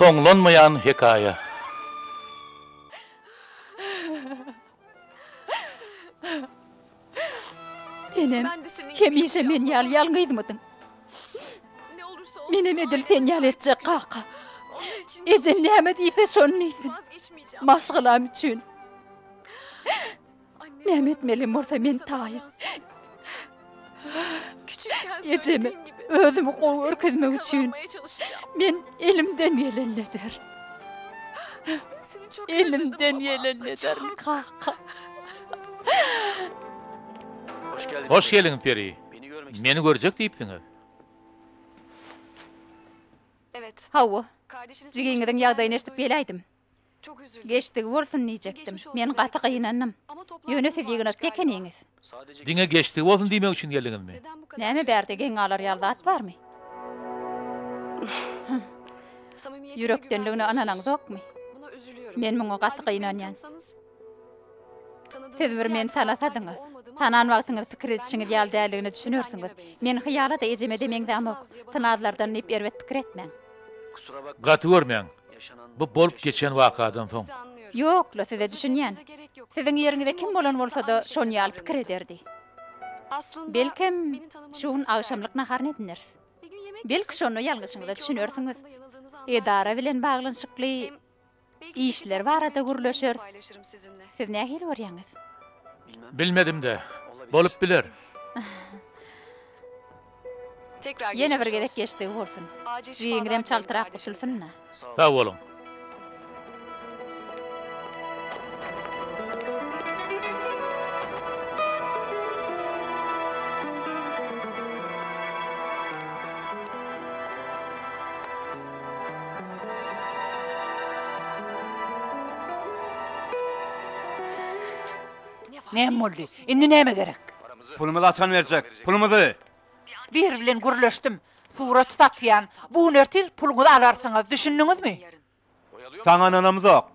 Soňlanmaýan hekaýe. Enem, hemişe men ýalgyýdymydyň. Menem edil sen ýal etjek kaka. Ejin näme diýse şonu diýsin. Maşgylam üçin. Näme etmelim bolsa men taýyp. Ejimi özümi gowy örkezmek üçin men elimden gelenler. Elimden gelenler kaka. Hoş geldin Peri. Meni görjek diýipsiňiz. Evet. Hawa, Kardeşiniz jigiňiziň ýagdaýyny eşitip geläýdim. çok özür dilerim. Geçtigi bolsun diýjekdim. Men gaty gynannym. Ama toplantı Ýöne vakti sebegine galiba. tekeniňiz. Diňe geçdik bolsun diýmek üçin geldiňizmi? Neden bu kadar? Näme bärde geňalar ýaldaş barmy? Samimiyetine Yürekdenligine güven ananan veriyorsunuz. zokmy? Buna üzülüyorum. Men muňa gaty Halbuki beni gynanýan. tanısanız, tanıdığınız Siz bir diğer men salasadyňyz. taraftarda olmadığımı Tanan anlarsınız. wagtyňyz pikir etişiňiz Ben ýal däldigini anneme düşünürsüňiz. benziyorum. Men hyýala da ejeme demeňde amok. Tanaazlardan nip erwet pikir etmeň. Gaty görmeň. Bu bolup geçen wakadan soň. Sizi anlıyorum. Ýokla size düşünýän. Üzülmenize gerek yok. Siziň ýeriňizde kim bolan bolsa da şonu ýal pikir ederdi. Aslında Belkim beni tanımanızı şuň isterdim. agşamlyk nahar edinir. Bir gün yemek Belki yesek, şonu ýalgyşyňyzda belki o zaman düşünürsüňiz. hakkında yanıldığınızı Edara anlarsınız. bilen baglanşykly Hem belki işler şirket barada mevkiini gürleşür. paylaşırım sizinle. Siz nähili görýäňiz? Bilmedim de. Bolup biler. Tekrar Ýene bir geçmiş gezek olsun. geçdigi bolsun. Acil Jigiňizem şifalar çaltyrak dilerim gutulsunna. Sag bolun. Näme boldy? Indi näme gerek? Pulumuzu açan verecek. Pulumuzu. Bir bilen gürleşdim. Sura tutatýan. Bu nertir puluňyzy alarsyňyz, düşündiňizmi? Sana anamız yok.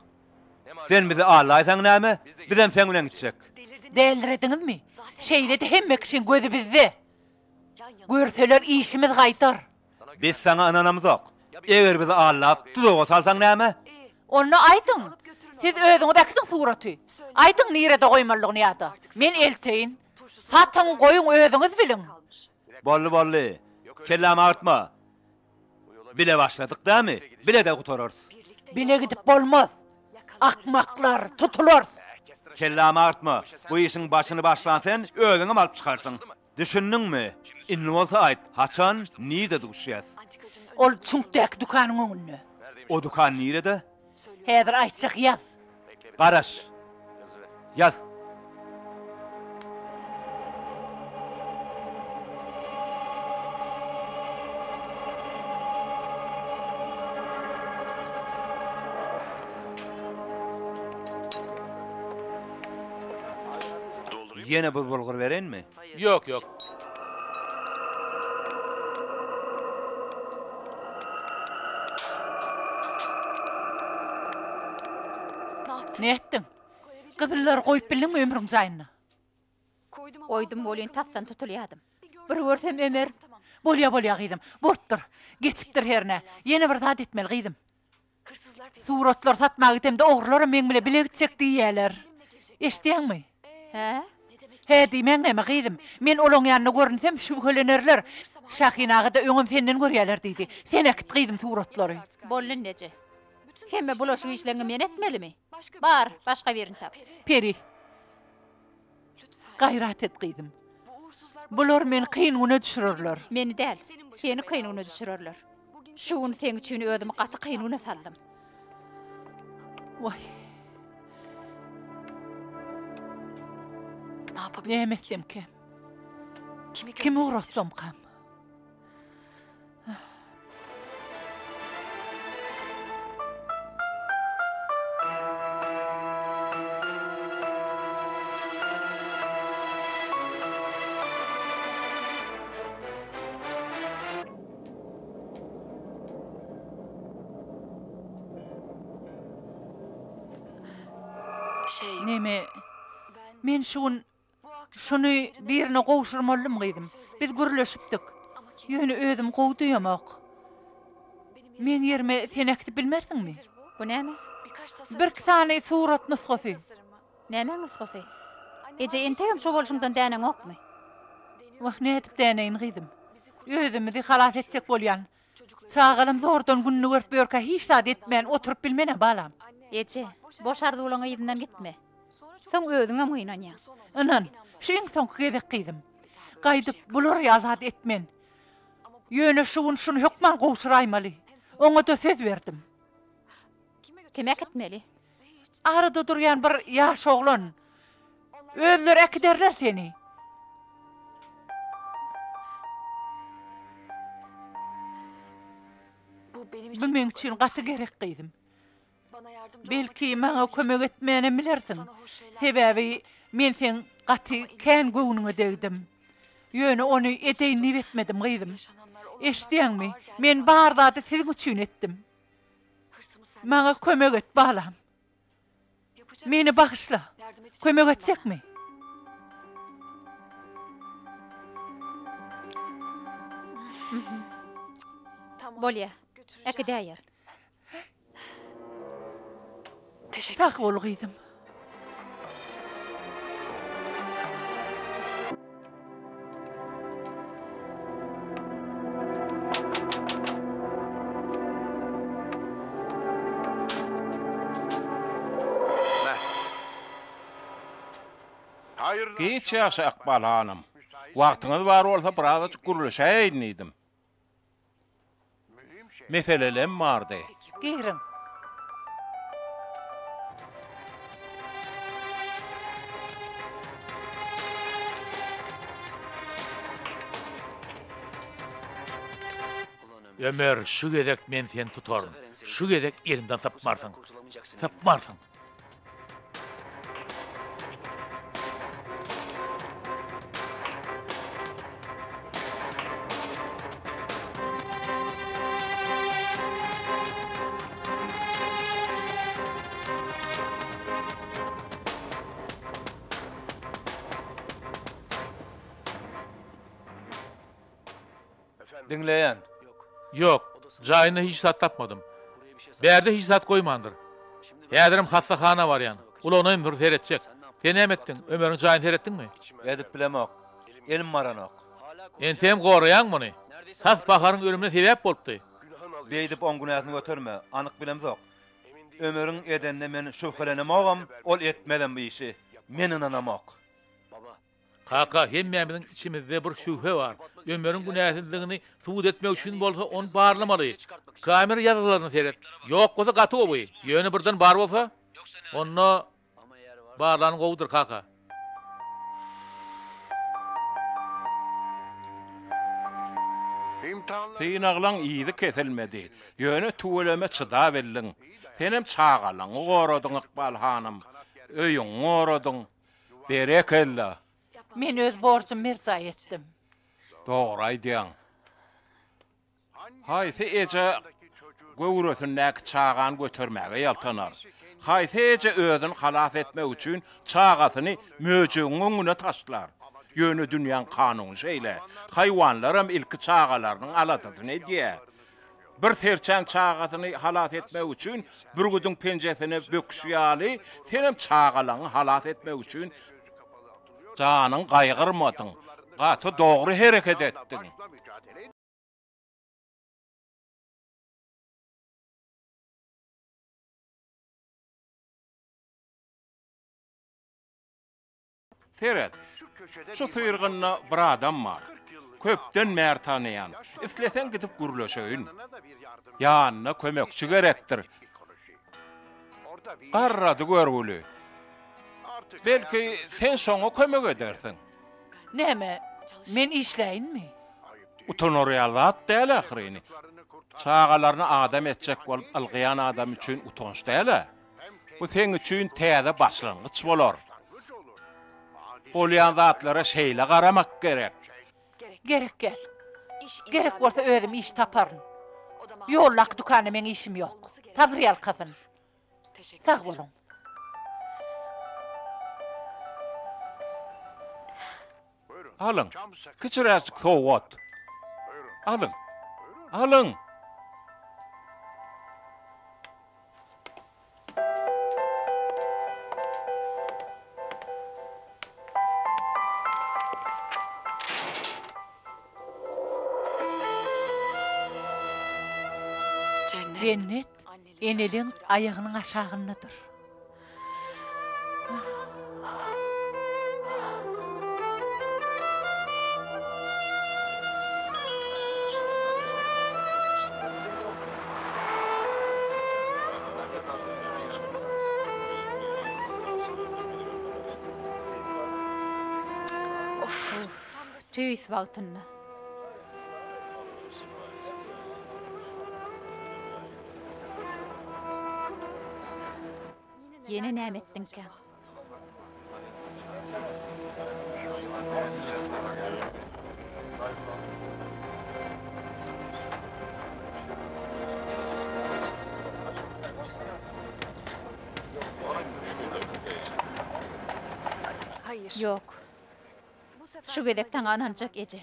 Sen bizi ağlaysan näme? Bizem sen bilen gidecek. Deldirediňizmi? Şeýledi hemme kişiň gözü bizde. Görseler işimiz gaýtar. Biz sana anamız yok. Eger bizi ağlap, tuzoga salsan näme? Onu aýdyň. Siz özüňiz äkdiň suraty. Aýdyň nirede goýmalygyny ýa-da. Men elteýin. Satyn goýuň özüňiz bilin. Bolly. Kellama artma. Bile başladık değil mi? Bile de kutarır. Bile gidip bolmaz. Akmaklar tutulur. Kellama artma. Bu işin başını başlan sen özüňe alıp çıkarsın. Düşündün mü? İnli olsa ait. Haçan nide duşyaz? Ol çuňkdäki dukanyň öňünde. O dukan nirede? Häzir aýtjak ýaz. Garaş. Yaz. Yine bir bulgur veren mi? Yok yok. Ne ettin? Kızıllar koyup bildin mi ömrün zayını? Koydum ama Oydum ağzına bolýan bakmadım. tasdan tutulýadym. Bir Bir görsem ömer. Tamam. Bolya gıydım. Borttur. Geçiptir herne. Yeni bir zat etmeli gıydım. Hırsızlar pek. Suratlar satmağa gidem de oğurlarım men bile bile gidecek diýerler. Eşdiýäň mi? He? He diýmeň näme gıydım. Men olaň ýanyna görünsem şübhelenerler. Şahinaga da öňüm senden görýärler diýdi. Sen ekit gıydım suratlary. Bollun nece? Hemme bulaşık işlerini men etmelimi? Bar, başka birini tap. Peri. Gayrat et gıydım. Bular men kıyın güne düşürürler. Meni däl, seni kıyınına düşürürler. Şuun sen üçün ödümü katı kıyınına saldım. Vay. Ne yapabilirim? Ne emesem ki? Kimi Kimi uğraşsam kam? Neme? Ben Men şun bu akşam şunu birine gowşurmalym gıydım. Biz gürleşipdik. Ýöne özüm gowduýamak. Men yerime sen ekti bilmersinmi? Bu näme? Birkaç tasarım Bir tane surat nusxasy. tasarımı. Näme nusxasy? Ece entegim şu bolşumdan dänen okmy? Wah ne edip deneyin gyzym. Özümüzi halas etsek bolýan. Çağalym zordan günni görüp börkä hiç zat etmän oturup bilmene balam. Ece, boş ardulygyň ýyzyndan gitme. Sen özüňe mıynanýa. Anan, şu iň soňky gezek gyzym. Gaýdyp bular ýazat etmen. Ýöne şunu hökman gowşuraýmaly. Oňa da söz berdim. Kime gitmeli? Arada durýan bir ýaş oglan. Özleri ekderler seni. Bu benim Bu için men çok üçin önemli. gaty gerek gyzym. Bana yardımcı Belki olmak maňa istiyorsan kömek etmeni bilersin. sana hoş şeyler Sebebi men sen gaty kän göwnüňe degdim. Ýöne onu edeýin niwetmedim gyzym. yaşananlar o Eşdiňmi? ağır geldi. Men barda siziň üçin etdim. Hırsımı sen Maňa kömek et balam. yapacak Meni mısın? bagışla. Yardım edecek Kömek misin etjekmi? bana? Tamam. Bolýa. Götüreceğim. Ekidäýär. Teşekkür Tak bol gyzym. Geç yaşa Akbal hanım. Vaktiniz var olsa birazcık gürleşeydin idim. Meselelem vardı. Girin. Ömer, şu gedek men sen tutarım. Şu gedek elimden tapmarsın. Tapmarsın. Dinleyen. Yok, cayını hiç sat tapmadım. Berde hiç sat koymandır. Häzirim hastahana var yan. Ula onu ömür seyretcek. Sen hem ettin, Ömer'in cayını seyrettin mi? Edip bilemok. Elim maranok. Entem gorayan bunu. Has bakarın ölümüne sebep bolupdy. Beýdip on günasyny götürme. Anyk bilemzok. Ömürüň edenine men şüphelenmogam, ol etmeden bu işi. Men inanamok. Kaka, hemmemizin içimizde bir şüphe var. Ömer'in günahsızlığını suud etmek için bolsa onu bağırlamalı. Kamera yazılarını seyret. Yok olsa katı o bu. Yönü birden bar olsa, onu bağırlanı kovudur kaka. Seyin ağlan iyidi kesilmedi. Yöne tuveleme çıda bellin. Senem çağalan oradın Akbal hanım. Öyün oradın. Berekella. Men öz borcum merza etdim. Doğray diyan. Hayse ece göwrösündäki çağan götürmäge yaltanar. Hayse ece özün halas etmek üçin çağasyny möjüň öňüne taşlar. Ýöne dünýäň kanun şeýle. Haýwanlaram ilki çağalarynyň alatysyny diýär. Bir serçäň çağasyny halas etmek üçin bir güdüň penjesini böküşýäli, senem çağalanyň halas etmek üçin janyň gaýgyrmadyň. Gaty dogry hereket etdiň. Seret, şu sıyırgınna bir adam var. Köpden mer tanıyan. İslesen gidip gürleşeyin. Yanına kömekçi gerektir. Qarradı görgülü. Belki sen soňa kömek edersin. Näme? Men işleýinmi? Utanoriyalat däl ahyryny. Çağalaryny adam etjek bolup algyan adam üçin utanç däl. Bu sen üçin täze başlangyç bolar. Bolýan zatlara şeýle garamak gerek. Gerek gel. İş Gerek icabı bolsa özüm iş taparyn. Yollak dukany men işim yok. Tabriýal kafyn. Teşekkür Sag ederim. bolun. Alın. Kiçiräçik sowat. Alın. Alın. Cennet eneliň aýagynyň aşagyndadyr. Tüýs wagtyny. Yeni näme etdiňkä? Hayır. Yok. Bu sefer Şu gedek taňa ananjak Ece.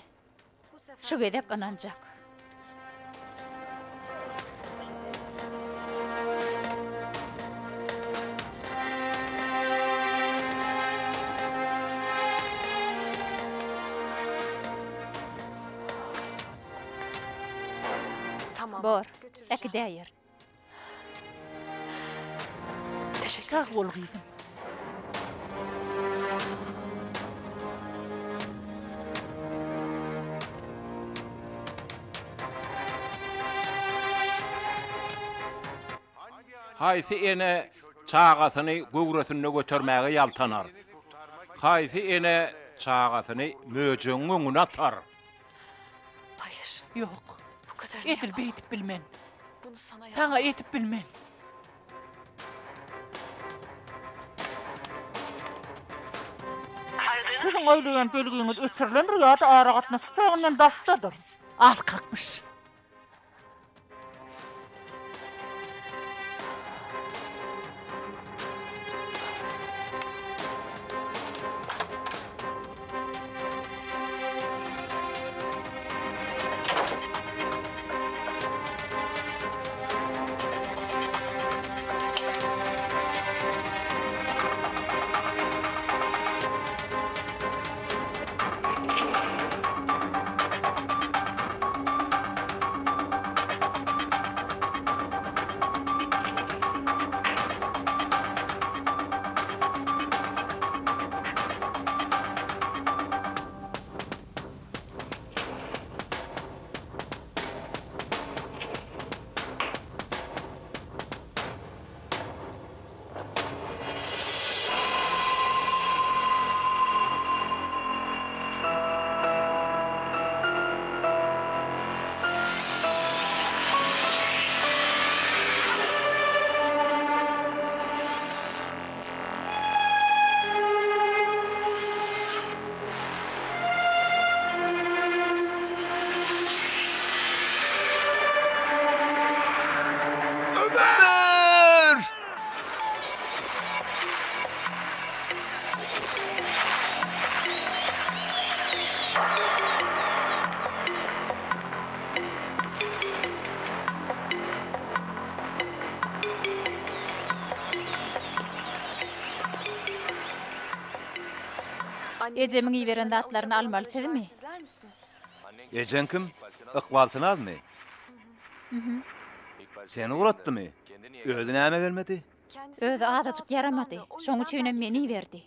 Bu sefer Şu gedek ananjak. Tamam. Bor. Götüreceğim. Äki däýer. Teşekkür Sag bol gyzym. Haýsy ene çağasyny göwresinne götermäge ýaltanar. Haýsy ene çağasyny möjüň öňüne atar. Hayır. Yok. Bu kadar Edil yapamam. beýtip bilmen. Bunu sana Sana etip bilmen. Sizin öýleýän belgiňiz öçürlendir ýa-da ara gatnaşyk çağından daşdadyr. Alkakmış. Ecemiň iýberende atlaryny almaly sizmi? Sizler misiniz? Ejen kim? Iqbaltyny almy? Seni uratdymy? Öýle näme gelmedi? Kendisi Özü biraz azajyk yaramady. rahatsızlandı. O Şoň yüzden üçin ben meni berdi.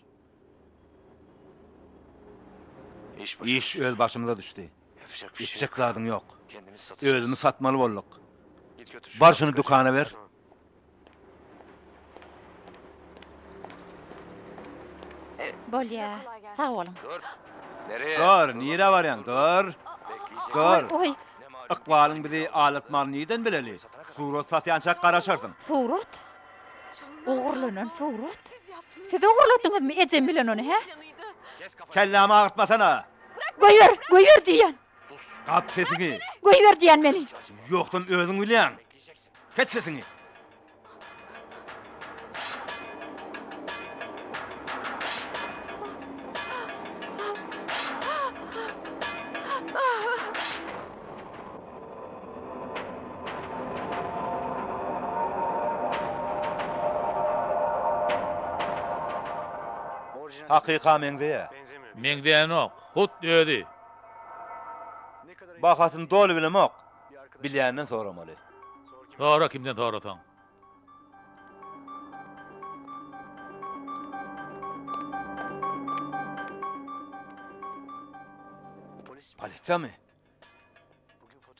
İş öz başymyza düşdi. Yapacak bir şey yok. İçecek zadyň ýok. Kendimiz satacağız. Özümi satmaly bolduk. Git götür şunu, Bar şunu asgari. dukana ver. Bolýa. kolay gelsin. Sag bolun. Dur. Nereye? Dur, niýe barýan? Dur. Bekleyecek. Dur. Oy, Iqbalyň bizi alatmaly niýden bileli? Surat satýan çak garaşarsın. surat. Çalınmaz. Oğurlanan surat. Siz yaptınız. Siz oğurladyňyzmy Ecem bilen onu, he? Planıydı. Kellemi ağırtmasana. Goýber diýen. Gat sesini. Goýber diýen meni. Yoktum özüň bilýän. Kes sesini. Orijinal Hakyka meňde ýa. benzemiyor. Meňdeýän ok. Hut öýdi. Ne kadar Bakasyn dolu bilemok. Bilýänden soramaly. Sorki Sonra kimden soratan? Politsiya mı?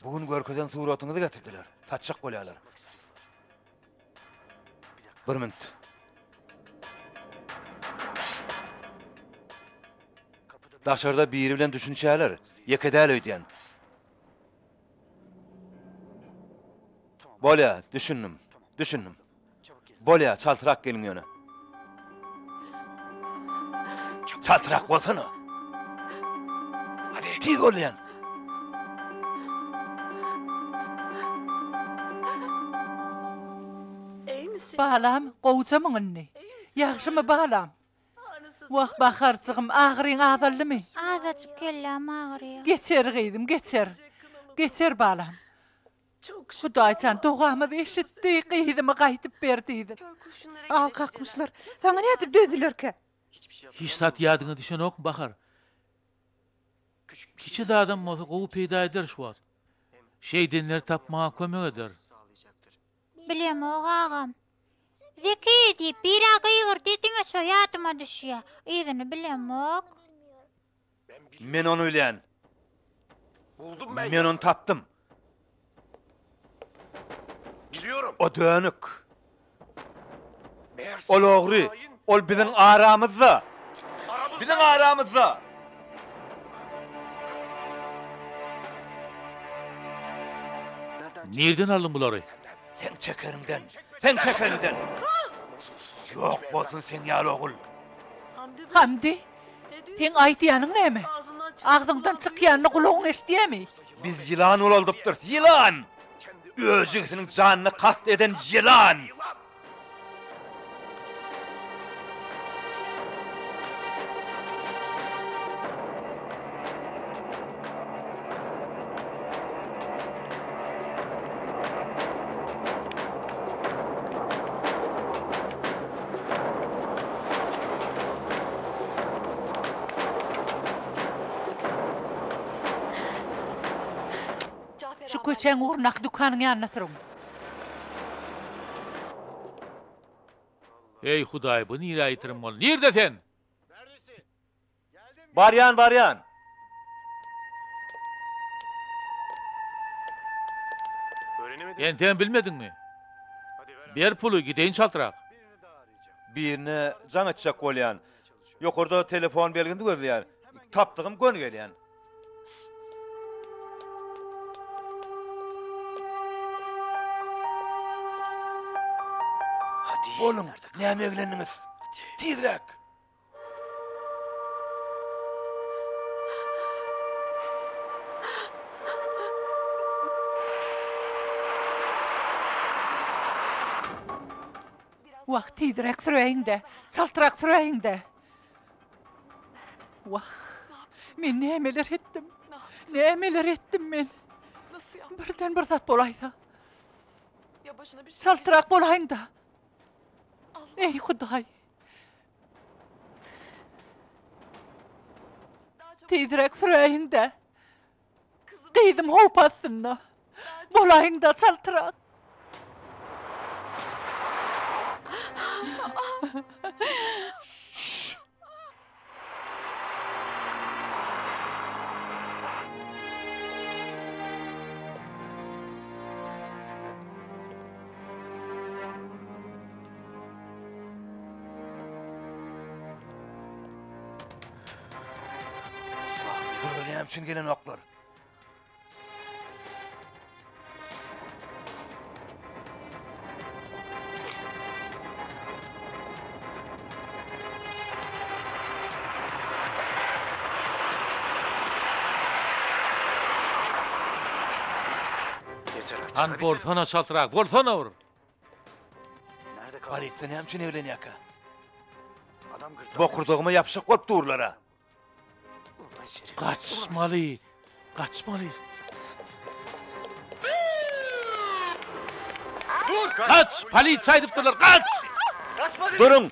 Bugün görkezden suratınızı getirdiler. Saçak bolýarlar. Bir minut. Daşarda biri bilen düşünçäler. Yekedäl öýdýän. Bolýa, düşündüm. Bolýa, çaltyrak gelin ýöne. Çaltyrak bolsana. Hadi, tiz bolýan. Balam, gowjamyň ünni. Ýagşymy balam? Waq baharçygym agyryň azaldymy? Azatçık kelläm ağrıyor. Geçer gyýdym, geçer. Geçer balam. Hudaýçan dogamy eşitdi, gyýdymy gaýtyp berdi. Al kalkmışlar. Sana ne edip dödüler ki? Hiç sat ýadyňa düşen ok Bahar. Kiçik adam bolsa gowy peýda eder şu wagt. Şeýdenler tapmaga kömek eder. Bilem o ağam. Zeki diýip bir agýyr dediňe şo ýadyma düşýär. Ýygyny bilem ok. Men onu bilýän. Buldum ben. Men onu tapdym. Biliyorum. O dönük. Meğerse Ol ogry. hain Ol biziň aramyzda. aramızda. Biziň aramyzda. Nerden aldın bulary? Sen çekerimden. Sen çekerimden. Yok bolsun sen ýaly ogul. Hamdi, sen aýdýanyň näme? Agdyňdan çykýanyny gulagyň eşdýärmi? Biz yılan olaldypdyr. Yılan. Özüňiziniň janyny kast eden yılan. Şu köçeň urnak dükanyň ýanyna turuň. Ey Hudaý, bu nire aýtyrym bol. Nerde sen? Baryan. Öğrenemedin. Enten bilmedinmi? Ber pulu gideýin çaltyrak. Birine can açacak bolýan. Ýokurda telefon belgini gözleýär. Tapdygym gön gelýän. Hadi. Bolun, näme egleniňiz? Tizrek. Waq tiýdirek süreýinde, çaltyrak süreýinde. Waq. Men nämeler etdim? Nämeler etdim men? Nasıl ya? Birden bir zat bolayda. Ya başına bir şey Çaltyrak bolaýynda. Ey Hudaý. Tiýdirek süreýinde. Gyýdym howpasyna. Bolaýynda çaltyrak. Burada näme üçin gelen oklar? Yeter artık. Han hadi bolsana çaltyrak, bolsana ur. sen- Nerede kaldın? Politsiýa näme üçin evlenýär? Adam gırtlağı. Bokurduğuma yapışık bolup durlara. Ulan şerefsiz. Kaçmaly. Kaçmaly. Dur kaç. Kaç! Polisiýa aýdypdylar, kaç! Kaçma dedim. Durun.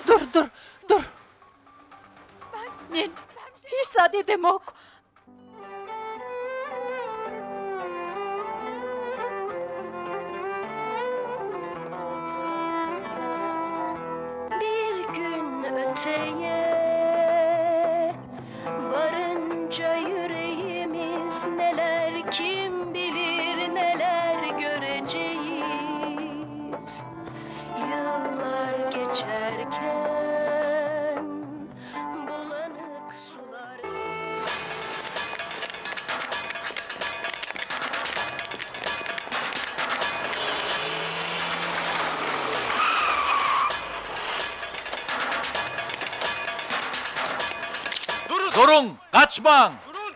Dur dur. Dur. Men hiç zat edemok. Bir gün öteye varınca yüreğimiz neler kim bilir neler göreceğiz. Yıllar geçerken bulanık sular. Durun, kaçmayın.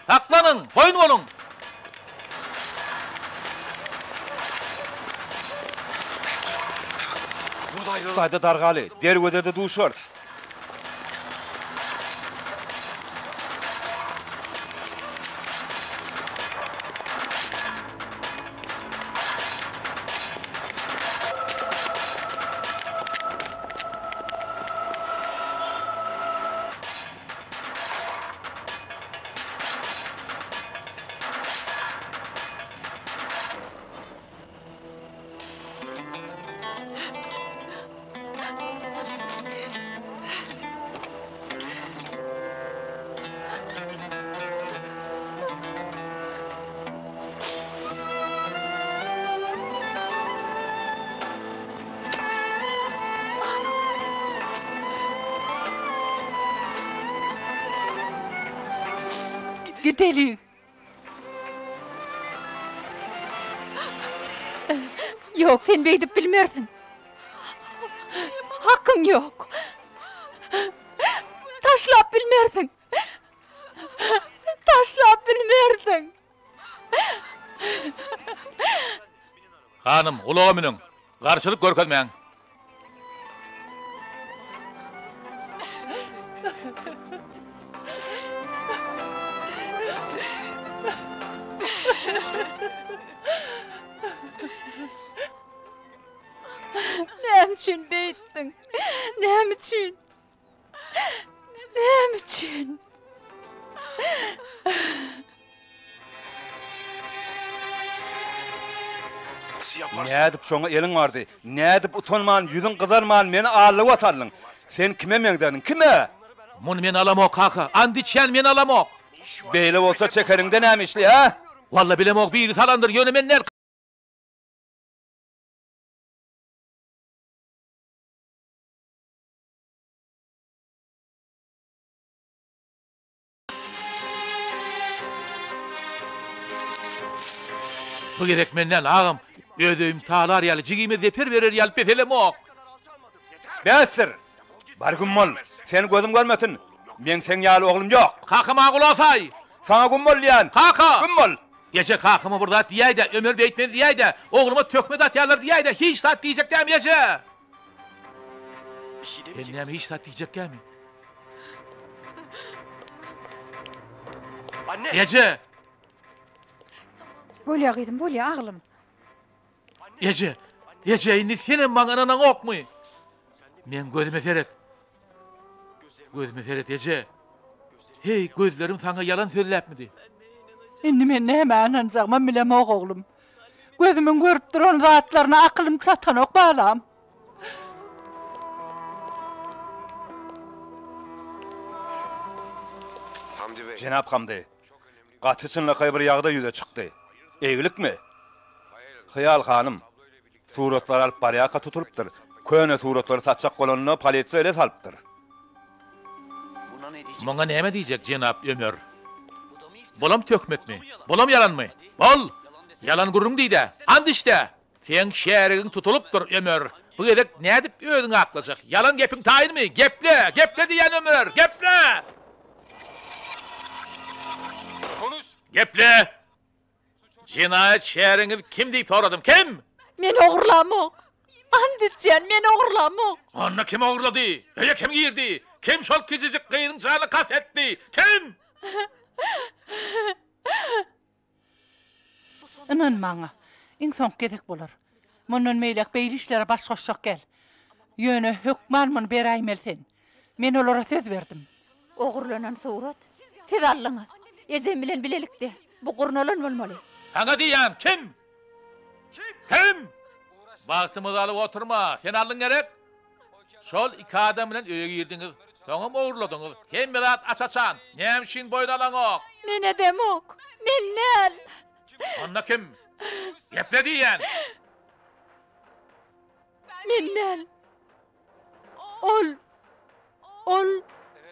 Saklanın, boyun olun. Qayda dargaly, derwede duşar. Gidelim. Yok, sen beydip bilmersin. Hakkın yok. Taşlap bilmersin. Taşlap bilmersin. Hanım, ulağa minin. Karşılık görkezmeyin. Nem için beyttin? Nem için? Nem için? Nädip şoňa eliň bardy? Nädip utanman, ýüzüň gyzarman, meni ağırlyk atarlyň. Sen kime meňdäň? Kime? Mun men alamok kaka. Andi içen men alamok. Beýle bolsa çekeriňde näme işli, ha? Valla bilemok biri salandır yönemenler. Bu gerek menden ağam. Ödüğüm tağlar yalı, cigime zeper verir yalı peselemok. Bäsir. Bargym mol. Sen gözüm görmesin. Men sen ýaly oglum ýok. Kaka mağul olsay. Sana gün mol ýan. Kaka. Gün mol. Gece kakımı burada diýäýde, Ömer Beytmen diýäýde, oğluma tökme atýarlar diýäýde, hiç sat diýjek dämi ýaşa. Ennäme hiç sat diýjek dämi? Anne! Ece, Bolýa gyýdym, bolýa aglym. Ece, Ece, indi senin maňa anaň okmy? Men gözüme seret. Gözüme seret Ece. Hey, gözlerim sana yalan sözläpmidi. Indi men näme ananjagma bilemok oglum. Gözümün görüp duran zatlaryna aklym satanok balam. Jenap Hamdi. Gatysynla bir ýagda ýüze çykdy. Egilikmi? Hyal hanım. Suratlar alyp barýaka tutulupdyr. Köne suratlary satjak bolanyny polisiýa ele salypdyr. Maňa näme diýjek jenap Ömer? Bolam tökmekmi? Bolam yalanmy? Bol! Yalan gurrun diýdi. And işte. Sen şäheriň tutulupdyr Ömer. Bu gerek nädip özüňi aklajak? Yalan gepiň taýynmy? Geple, geple diýen Ömer, geple! Konuş! Geple! Cinayet şäheriňiz kim diýip soradym? Kim? Men ogurlamok. Andiçen men ogurlamok. Anna kim ogurlady? Öýe kim girdi? Kim şol kizicik gyýryň jaly kasetdi? Kim? Inan maňa. Iň soň gedek bolar. Mundan meýlek beýle işlere baş goşjak gel. Ýöne hökmanmyň beraýmel sen. Men olara söz berdim. Ogurlanan surat. Siz allyňyz. Ejem bilen bilelikde. Bu gurnalan bolmaly. Sana diýän kim? Kim? Wagtymyzy alyp oturma. Sen aldyň gerek. Şol iki adam bilen öýe girdiňiz. Soňa ogurladyňyz. Kim bilet açaçan? Näme üçin boýnalaň ok? Men edem ok. Mennel. Onda kim? Geple diýän. Mennel. Ol.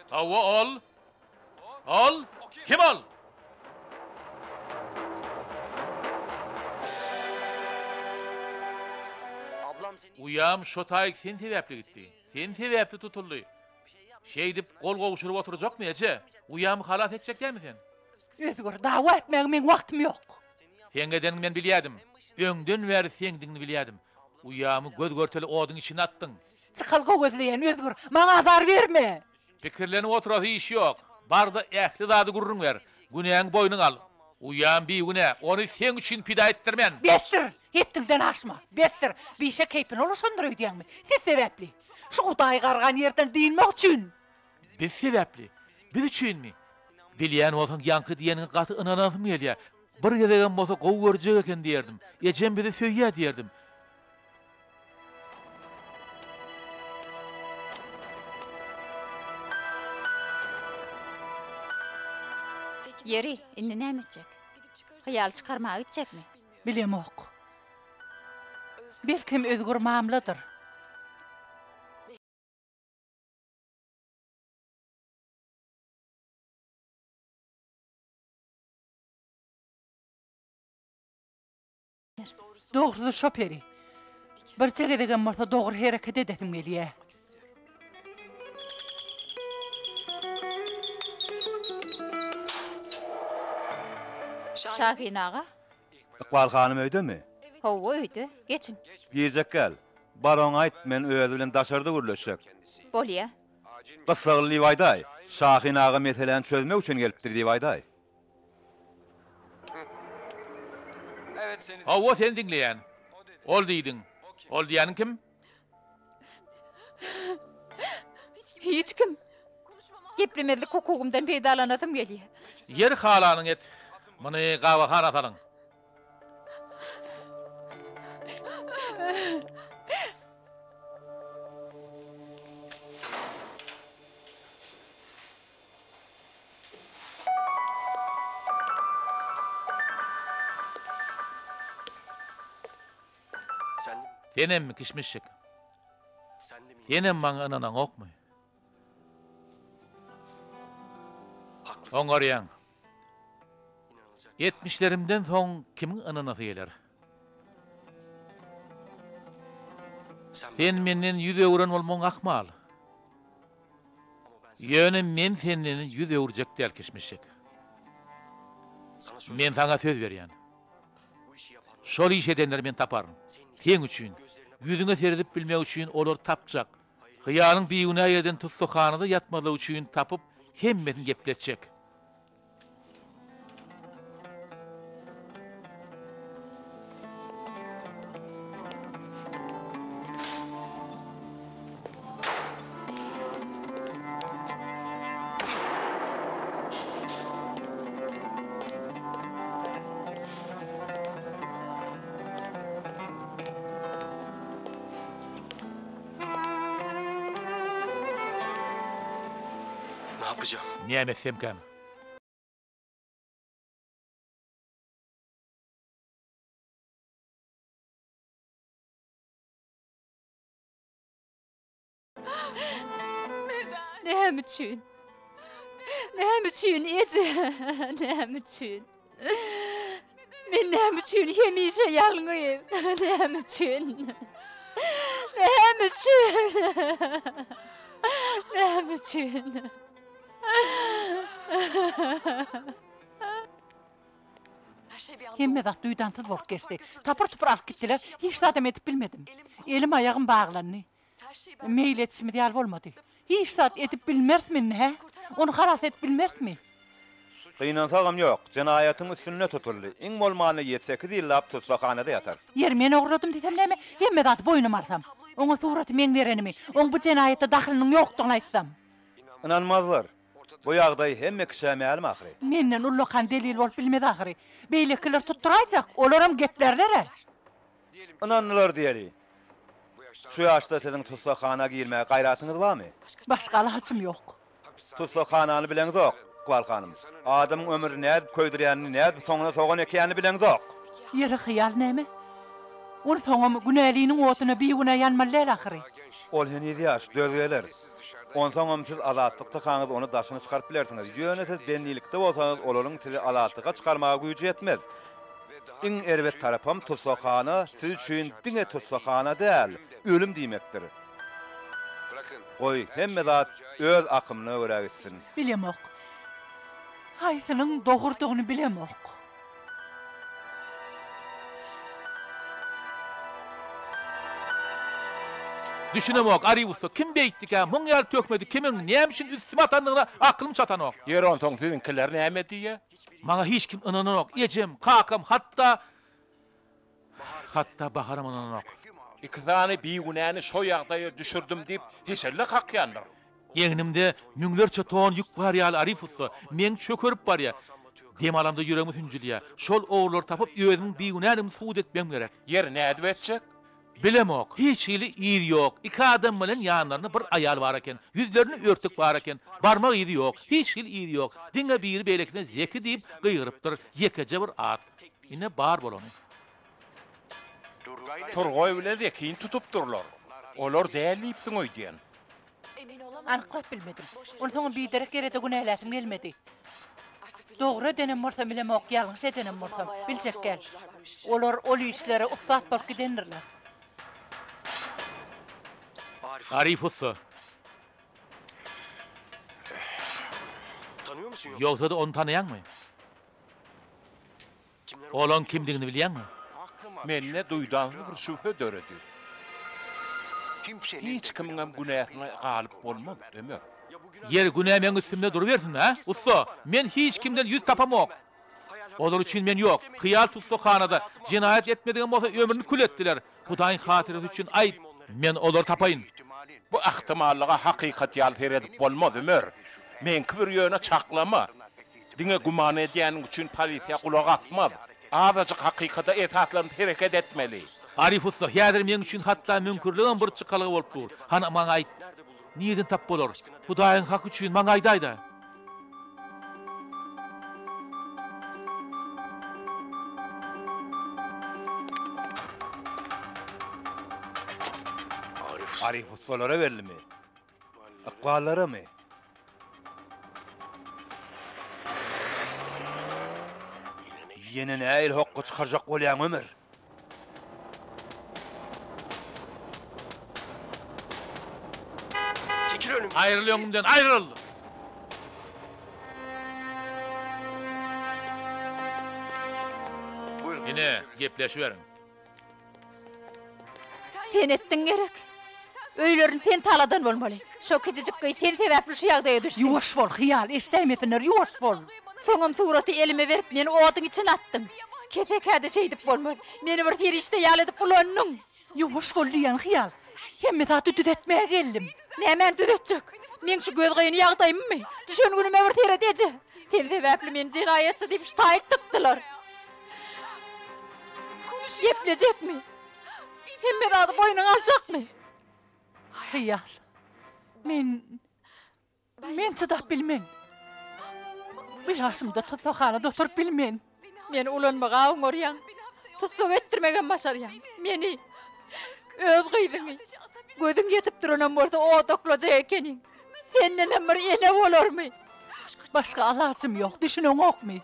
Tawa ol. Ol. Kim ol? Uyam şo taýyk sen sebäpli gitdi. Sen sebäpli tutuldy. Şey dip gol gowuşuryp oturajak mı ece? Uyam halat etjek dälmi sen? Özgür, dawa etmäge men wagtym ýok. Sen geden men bilýärdim. Öňden bäri seňdiňni bilýärdim. Uyamy göz görteli odyň içine atdyň. Çykylgy gözleýän Özgür, maňa azar berme. Pikirlenip oturasy iş ýok. Barda ähli zady gurrun ber. Günäň boýnuň al. Uyam bir güne, onu sen üçin pida ettirmen. Bettir, etdiňden aşma. Bettir, bişe keypin olaşandyr öýdýäňmi? Siz sebäpli. Şu Hudaý gargan ýerden diýilmek üçin. Biz sebäpli. Biz üçinmi? Bilýän bolsaň ýanky diýeniň gaty ynanasym gelýär. Bir gezegen bolsa gowy görjek eken diýerdim. Ejem bizi söýýär diýerdim. Yeri, inni näme etjek? Hyýal çykarmaga gitjekmi? Bilem ok. Belkim Özgür mamladyr. Dogry şoperi. Bir çegedegen bolsa dogry hereket edetim gelýär. Şahin ağa. Iqbal hanym öýdemi? Howa öýdi. Geçin. Girzek gel. Baron aýt men özü bilen daşarda gürleşek. Bolýa. Gysagly Liwayday. Şahin ağa meseleni çözmek üçin gelipdir Liwayday. Evet seni. Hawa sen dinleýän. Ol diýdiň. Ol diýäniň kim? Hiç kim? Geplemezlik hukugumdan peýdalanatym gelýär. Yer halanyň et. Muny gawahana salyň. Senem mi kişmişik? Senem maňa ananan okmy? Oňarýan. 70'lerimden soň kimiň ananasy geler? Sen menden 100 euron bolmaň akmal. Ýöne men senden 100 euro jek del kişmişik. Men sana söz berýän. Şol iş edenler men taparım. Sen üçin, yüzüňe seredip bilmek üçin olar tapjak. Hyýalyň biýüne ýerden tutsakhanyda ýatmaly üçin tapyp hemmetini gepletjek. Ne yapacağım? Näme semkem? Näme üçin? Näme üçin ece? Näme üçin? Men näme üçin hemişe ýalňyz? Näme üçin? Näme üçin? Näme üçin? Hemme zat duýdansız bolup geçdi. Tapır tupur alyp gitdiler. Hiç zatem edip bilmedim. Elim ayağım bağlandy. Meýil etişimi ýal bolmady. Hiç zat edip bilmersmin he? Onu halas edip bilmersmi? Gynantagam ýok. Jenaýatyň üstüne tutuldy. Iň bolmany 7-8 ýyllap tutsakhanyda ýatar. Yer men ogradym desem näme? Hemme zat boýnum arsam. Oňa suraty men berenimi? Oň bu jenaýatda dahylynyň ýokdugyny aýtsam. İnanmazlar. Bu ýagdaý hemme kişämälim ahry. Menden ullakan delil bolup bilmedi ahry. Beýlekiler tutturajak, olaram geplerler. Inanlylar diýeli. Şu ýaşda siziň tutsakhana girmäge gaýratyňyz barmy? Başga alacym ýok. Tutsakhanany bileňiz ok, Gwal hanym. Adamyň ömrüni näde köýdirýänini, näde soňuna sogan ekýänini bileňiz ok. Ýere hyýal näme? Onu soňam günäliniň otuny bir güne ýanmalar ahry. Ol heni ýaş, dözgeler. Onsoňam siz azatlykda kaňyz onu daşyny çykaryp bilersiňiz. Ýöne siz benlilikde bolsaňyz olaryň sizi azatlyga çykarmaga güýji ýetmez. Iň erbet tarapam tutsakhana siz üçin diňe tutsakhana däl, ölüm diýmekdir. Goý, hemme zat öz akymyna görä gitsin. Bilemok. Haýsynyň dogurdygyny bilemok. Düşünemok, Arifusy kim beýtdik ha? Muň ýar tökmedi, kimiň nämişin üstüme atandygyna aklym çatanok. Yer on soň sizinkiler näme diýe? Maňa hiç kim inananok, ejem, kakam, hatta baharam inananok. İkizany bir günäni şo ýagdaýa düşürdüm diýip heşelle hakýandyr. Yeňimde müňlerçe ton ýük bar ýaly Arifusy, men çökürüp barýa. Dem alamda ýüregim hünjülýär. Şol oğullar tapyp ýöňüň bir günäni suud etmem gerek. Yer näde etjek? Bilemok, hiç ýyly ýer ýok. İki adam bilen ýanlaryna bir aýal bar eken, ýüzlerini örtük bar eken, barmak ýeri ýok, hiç ýyly ýer ýok. Diňe biri beýlekine zeki diýip gyýrypdyr, ýekece bir at. Ine bar bolany. Turgoy bilen zekiň tutupdyrlar. Olar däliýipsiň öýdýän. Anyklap bilmedim. Onu soňam bir derek gerede günäläsim gelmedi. Dogry denem bolsa bilemok, ýalňyş edenem bolsa biljek gel. Olar ol işlere ussat bolup gidendirler. Arifusy. Tanıyor musun? Ýogsa da onu tanaýanmy? Olan kimdigini bilýänmi? Menne duýdanly bir şüphe döredi. Hiç kimiň günähine galyp bolmaz, deme. Yer günämeň üstümde duruversin ha? Ussa, men hiç kimden ýüz tapamok. Olar üçin men ýok. Hyýal tutsakanada jinayet etmedigen bolsa ömrüni kül etdiler. Hudaýyň hatyrasy üçin aýt, men olar tapaýyn. Bu ihtimallyga hakykat ýal edip bolmaz, Ömer. Men bir ýöne çaklama. Diňe guman edýän üçin polisiýa kulak asmaz. Azajyk hakykata esaslanyp hereket etmeli. Arifusy, häzir men üçin hatda mümkinligim bir çykalygy bolup dur. Hana maňa aýt. Niýeden tap bolar? Hudaýyň hak üçin maňa aýdaýda. Arifuslara berlimi? Aqwallara mı? Yine näil hokka çykarjak bolýan Ömer? Çekil önümden. Ayrıl önümden, ayrıl! Buyurun. Yine gepleşiverin. Sen ettin gerek. Öýlerini sen taladan bolmaly. Şo kijijik gyý sen sebäpli şu ýagdaýa düşdin. Ýuwaş bol, hyýal, esdämetinler, ýuwaş bol. Soňam suraty elime berip meni odyň için attym. Kepekade şeýdip bolmady. Meni bir terişde ýal edip bulanyň. Ýuwaş bol diýen hyýal. Hemme zat düdetmäge geldim. Nämen düdetjek? Men şu göz gyýyny ýagdaýmmy? Düşen günüme bir teret eje. Sen sebäpli meni jinayetçi diýip şaýt tıkdylar. Ýeplejekmi? Hemme zat boýnuň aljakmy? Hyýal. Men çydap bilmen. Bilasymda tutsakhana doturup bilmen. Men ulanmaga oňarýan. Tutsak etdirmegen başarýan. Meni öz gyýdyňy. Gözüň ýetip duranan bolsa o doklajak ekeniň. Senden bir ene bolarmy? Başga alacym ýok, düşüneň okmy?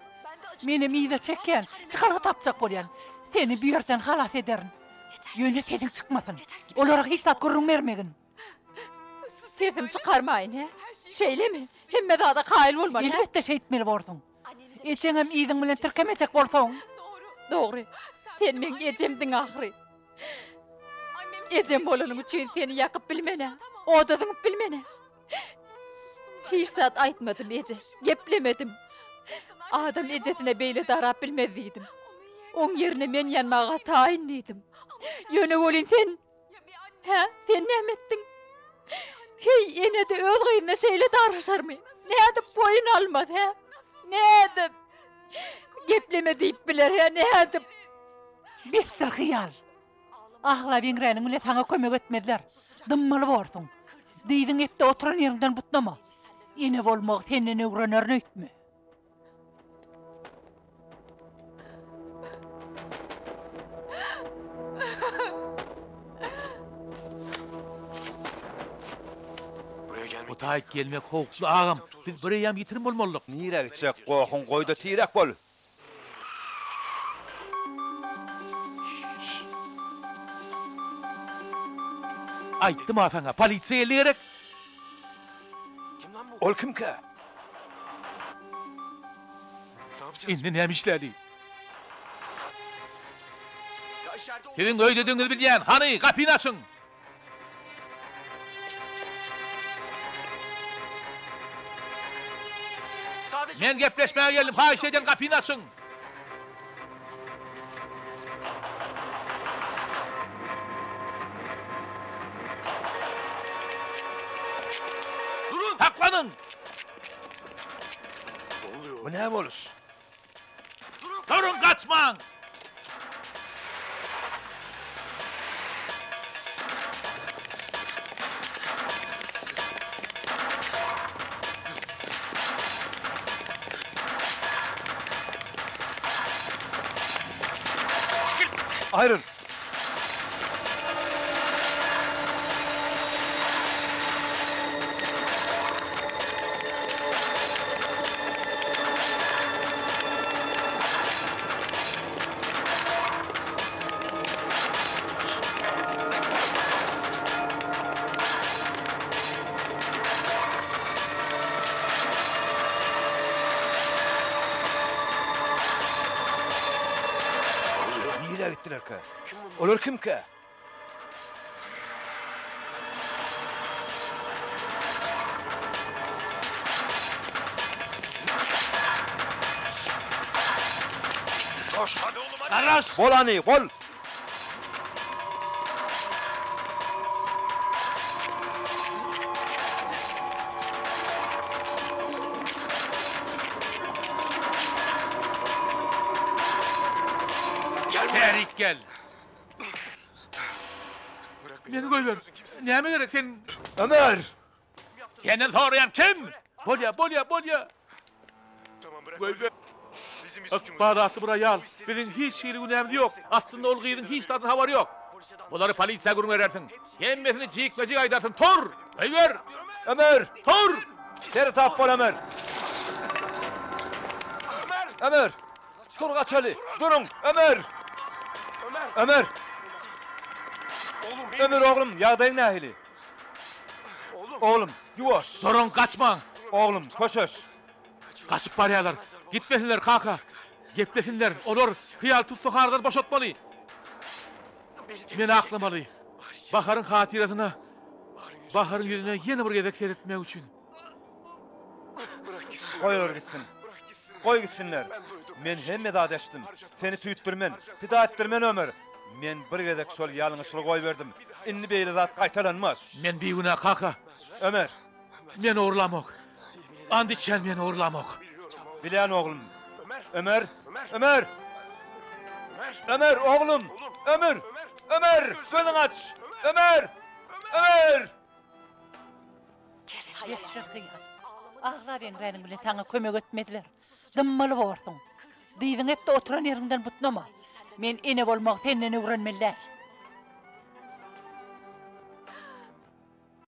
Meni mide çekýän, çykarga tapjak bolýan. Seni bu ýerden halas ederin. Ýöne senin çykmasyn. Olara hiç zat gurrun bermegin. Sesim çykarmaýyn, he? Şeýlemi? Hemme dada kaýyl bolmaly. Elbetde şeýtmeli bolsun. Eçeňem iýdiň bilen tirkemejek bolsaň. Dogry. Sen men ejemdiň ahry. Ejem bolanyň üçin seni ýakyp bilmene, odadyň bilmene. Hiç zat aýtmadym eje, geplemedim. Adam ejetine beýle darap bilmez diýdim. Oň ýerine men ýanmaga taýyn diýdim. Ýöne bolin sen. Ha, sen näme etdiň? Hey, ene de öz gyýyny Benimle şeyle darışar mı? Ne edip boyun almadı he? Ne edip? Gepleme deyip biler he, ne edip? Bittir hıyal. Ahla bengrenin ile sana kömek etmediler. Dımmalı borsun. Diydin ette oturan yerinden butlama. Yine bolmak senin öğrenerin öйтme. Bu tayip gelmek howpsuz ağam. Biz bireyam yitirim bolmalyk. Nire gitsek qoğun qoyda tiyrek bol. Aýtdym asaňa, polisiýa elýärek. Ol kimke? Indi näme işlädi? Senin öýdediňizi bilýän, hany kapyny açyň. Men gepleşmäge geldim, haýyş eden kapyny açyň. Durun! Haklanın! Bu näme boluş? Durun, kaçmaň! Ayrıl. Nire gittiler ki? Olur kimke? Koş hadi oğlum hadi. Arras! Bol hani, bol. Ferit gel. Beni koyver. Näme gerek sen? Ömer! Senden sorayan kim? Bolya. Tamam bırak. Koyver. Bizim bir suçumuz. Bağdatı buraya al. Bizim hiç şeyli günemli yok. Aslında ol gıydın hiç tadı havarı yok. Bunları polisiye kurum verersin. Yemmesini cik aydarsın. Tor! Koyver! Ömer! Tor! Seni tap bol Ömer! Ömer! Dur kaçalı! Durun! Ömer! Ömer! Oğlum Ömer oğlum, yağdayın nahili. Oğlum, yuvaş. Durun, kaçma. Oğlum, koşuş. Kaçıp baryalar. Gitmesinler kaka. Geplesinler. Olur. Hıyal tutsu hardan boşaltmalı. Meni aklamalı. Bahar'ın hatiratına, Bahar'ın yüzüne yeni bir gezek seyretmek için. Koyur gitsin. Koy gitsinler. Men hemme da deştim. Seni süýtdirmen, pida etdirmen Ömer. Men bir gezek şol ýalňyşlygy goý berdim. Indi beýle zat gaýtalanmaz. Men biýuna kaka. Ömer, Men uğurlamak. And içen men uğurlamak. bilýän oglum. Ömer, Ömer. Ömer oglum. Ömer. Ömer, gözüň aç. Ömer. Ömer. Yetşir hıyal. Ahla bengrenin ile sana kömek etmediler. Dımmalı borsun. Diydin ette oturan yerinden butlama. Men ene bolmak senden öğrenmeliler.